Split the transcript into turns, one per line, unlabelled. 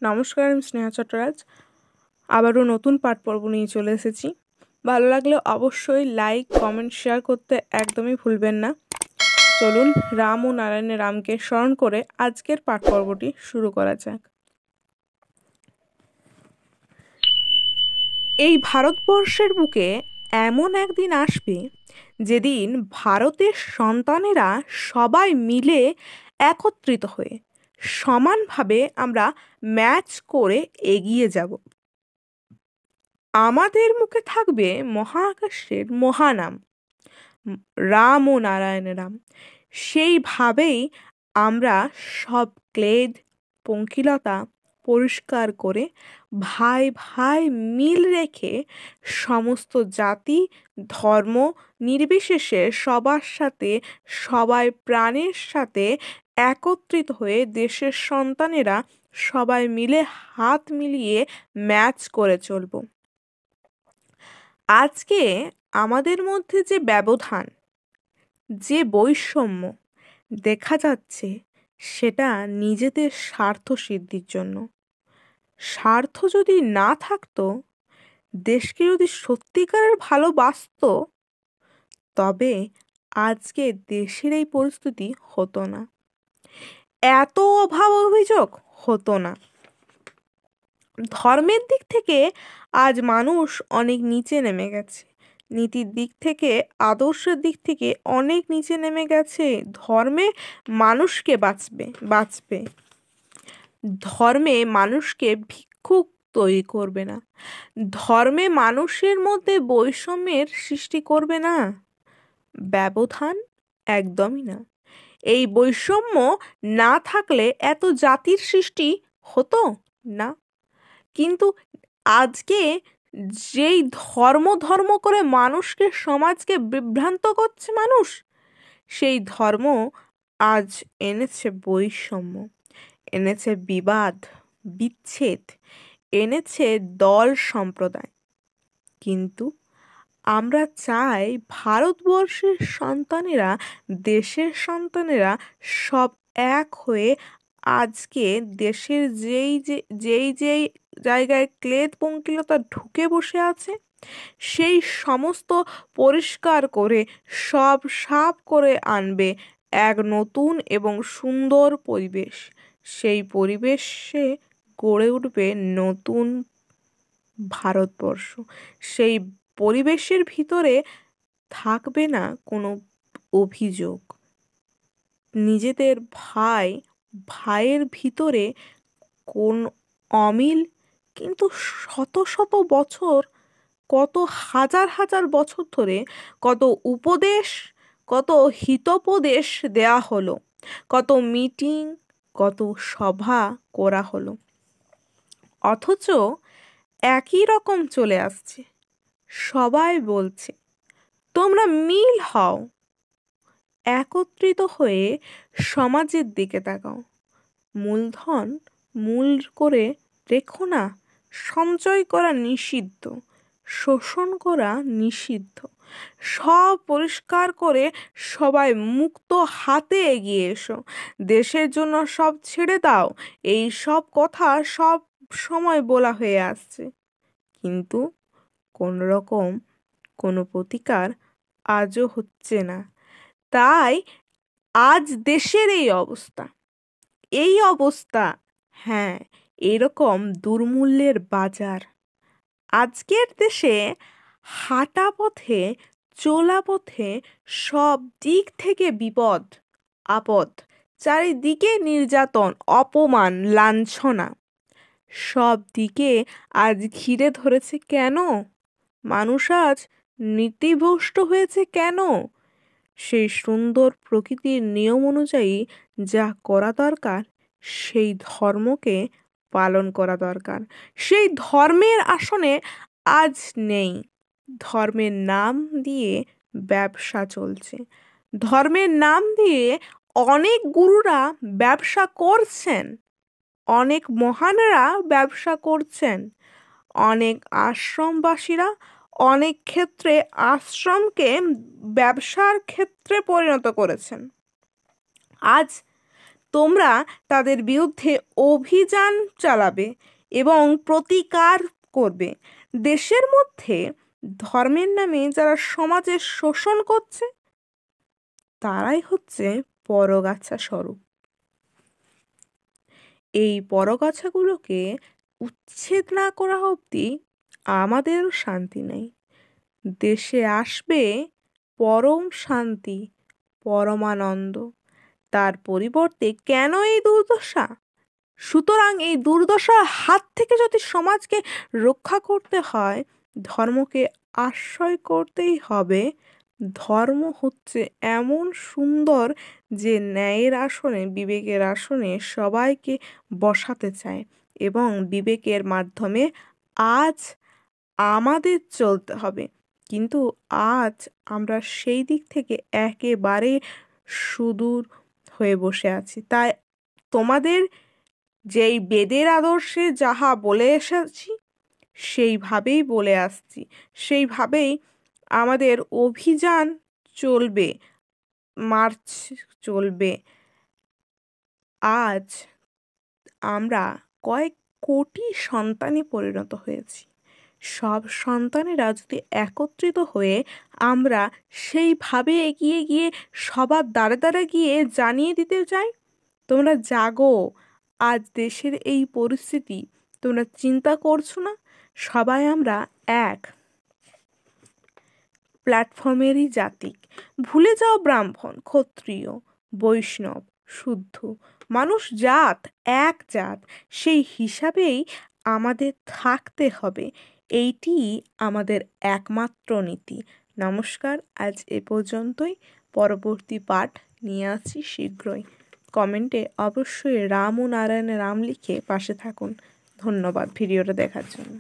নমস্কার, আমি স্নেহা চট্টরাজ। আবারও নতুন পাঠ পর্ব নিয়ে চলে এসেছি। ভালো লাগলে অবশ্যই লাইক, কমেন্ট, শেয়ার করতে একদমই ভুলবেন না। চলুন রাম ও নারায়ণের রামকে স্মরণ করে আজকের পাঠ পর্বটি শুরু করা যাক। এই ভারতবর্ষের বুকে এমন একদিন আসবে যেদিন ভারতের সন্তানেরা সবাই মিলে একত্রিত হয়ে সমানভাবে আমরা ম্যাচ করে এগিয়ে যাব। আমাদের মুখে থাকবে মহাকাশের মহানাম, রাম ও নারায়ণ রাম। সেইভাবেই আমরা সব ক্লেদ পঙ্কিলতা পরিষ্কার করে ভাই ভাই মিল রেখে সমস্ত জাতি ধর্ম নির্বিশেষে সবার সাথে সবাই প্রাণের সাথে একত্রিত হয়ে দেশের সন্তানেরা সবাই মিলে হাত মিলিয়ে ম্যাচ করে চলব। আজকে আমাদের মধ্যে যে ব্যবধান, যে বৈষম্য দেখা যাচ্ছে, সেটা নিজেদের স্বার্থ সিদ্ধির জন্য। স্বার্থ যদি না থাকতো, দেশকে যদি সত্যিকারের ভালোবাসতো, তবে আজকে দেশের এই পরিস্থিতি হতো না, এত অভাব অভিযোগ হতো না। ধর্মের দিক থেকে আজ মানুষ অনেক নিচে নেমে গেছে, নীতির দিক থেকে আদর্শের দিক থেকে অনেক নিচে নেমে গেছে। ধর্মে মানুষকে বাঁচবে, ধর্মে মানুষকে ভিক্ষুক তৈরি করবে না, ধর্মে মানুষের মধ্যে বৈষম্যের সৃষ্টি করবে না, ব্যবধান একদমই না। এই বৈষম্য না থাকলে এত জাতির সৃষ্টি হতো না। কিন্তু আজকে যেই ধর্ম ধর্ম করে মানুষকে, সমাজকে বিভ্রান্ত করছে মানুষ, সেই ধর্ম আজ এনেছে বৈষম্য, এনেছে বিবাদ বিচ্ছেদ, এনেছে দল সম্প্রদায়। কিন্তু আমরা চাই ভারতবর্ষের সন্তানেরা, দেশের সন্তানেরা সব এক হয়ে আজকে দেশের যেই জায়গায় ক্লেদ পঙ্কিলতা ঢুকে বসে আছে, সেই সমস্ত পরিষ্কার করে সব সাফ করে আনবে এক নতুন এবং সুন্দর পরিবেশ। সেই পরিবেশে গড়ে উঠবে নতুন ভারতবর্ষ। সেই পরিবেশের ভিতরে থাকবে না কোনো অভিযোগ, নিজেদের ভাইয়ের ভিতরে কোন অমিল। কিন্তু শত শত বছর, কত হাজার হাজার বছর ধরে কত উপদেশ, কত হিতোপদেশ দেয়া হলো, কত মিটিং, কত সভা করা হলো, অথচ একই রকম চলে আসছে। সবাই বলছে তোমরা মিল হও, একত্রিত হয়ে সমাজের দিকে তাকাও, মূলধন মূল করে রেখো না, সঞ্চয় করা নিষিদ্ধ, শোষণ করা নিষিদ্ধ, সব পরিষ্কার করে সবাই মুক্ত হাতে এগিয়ে এসো, দেশের জন্য সব ছেড়ে দাও। এই সব কথা সব সময় বলা হয়ে আসছে, কিন্তু কোনো রকম কোনো প্রতিকার আজও হচ্ছে না। তাই আজ দেশের এই অবস্থা, হ্যাঁ, এরকম দুর্মূল্যের বাজার। আজকের দেশে হাঁটা পথে, চলা পথে সব দিক থেকে বিপদ আপদ, চারিদিকে নির্যাতন, অপমান, লাঞ্ছনা, সব দিকে আজ ঘিরে ধরেছে। কেন মানুষ আজ নীতিভ্রষ্ট হয়েছে? কেন? সেই সুন্দর প্রকৃতির নিয়ম অনুযায়ী যা করা দরকার, সেই ধর্মকে পালন করা দরকার। সেই ধর্মের আসনে আজ নেই। ধর্মের নাম দিয়ে ব্যবসা চলছে, ধর্মের নাম দিয়ে অনেক গুরুরা ব্যবসা করছেন, অনেক মহানেরা ব্যবসা করছেন, অনেক আশ্রমবাসীরা অনেক ক্ষেত্রে আশ্রমকে ব্যবসার ক্ষেত্রে পরিণত করেছেন। আজ তোমরা তাদের বিরুদ্ধে অভিযান চালাবে এবং প্রতিকার করবে। দেশের মধ্যে ধর্মের নামে যারা সমাজের শোষণ করছে তারাই হচ্ছে পরগাছা স্বরূপ। এই পরগাছাগুলোকে উচ্ছেদ না করা অবধি আমাদেরও শান্তি নেই। দেশে আসবে পরম শান্তি, পরমানন্দ। তার পরিবর্তে কেন এই দুর্দশা? সুতরাং এই দুর্দশার হাত থেকে যদি সমাজকে রক্ষা করতে হয়, ধর্মকে আশ্রয় করতেই হবে। ধর্ম হচ্ছে এমন সুন্দর যে ন্যায়ের আসনে, বিবেকের আসনে সবাইকে বসাতে চায় এবং বিবেকের মাধ্যমে আজ আমাদের চলতে হবে। কিন্তু আজ আমরা সেই দিক থেকে একেবারে সুদূর হয়ে বসে আছি। তাই তোমাদের যেই বেদের আদর্শে যাহা বলে এসেছি সেইভাবেই বলে আসছি, সেইভাবেই আমাদের অভিযান চলবে, মার্চ চলবে। আজ আমরা কয়েক কোটি সন্তানে পরিণত হয়েছি। সব সন্তানেরা যদি একত্রিত হয়ে আমরা সেইভাবে এগিয়ে গিয়ে সবার দ্বারে দ্বারে গিয়ে জানিয়ে দিতে চাই, তোমরা জাগো, আজ দেশের এই পরিস্থিতি তোমরা চিন্তা করছো না? সবাই আমরা এক প্ল্যাটফর্মেরই জাতিক। ভুলে যাও ব্রাহ্মণ, ক্ষত্রিয়, বৈষ্ণব, শুদ্ধ, মানুষ জাত, এক জাত। সেই হিসাবেই আমাদের থাকতে হবে। এইটিই আমাদের একমাত্র নীতি। নমস্কার, আজ এ পর্যন্তই। পরবর্তী পাঠ নিয়ে আসছি শীঘ্রই। কমেন্টে অবশ্যই রাম ও নারায়ণে রাম লিখে পাশে থাকুন। ধন্যবাদ ভিডিওটা দেখার জন্য।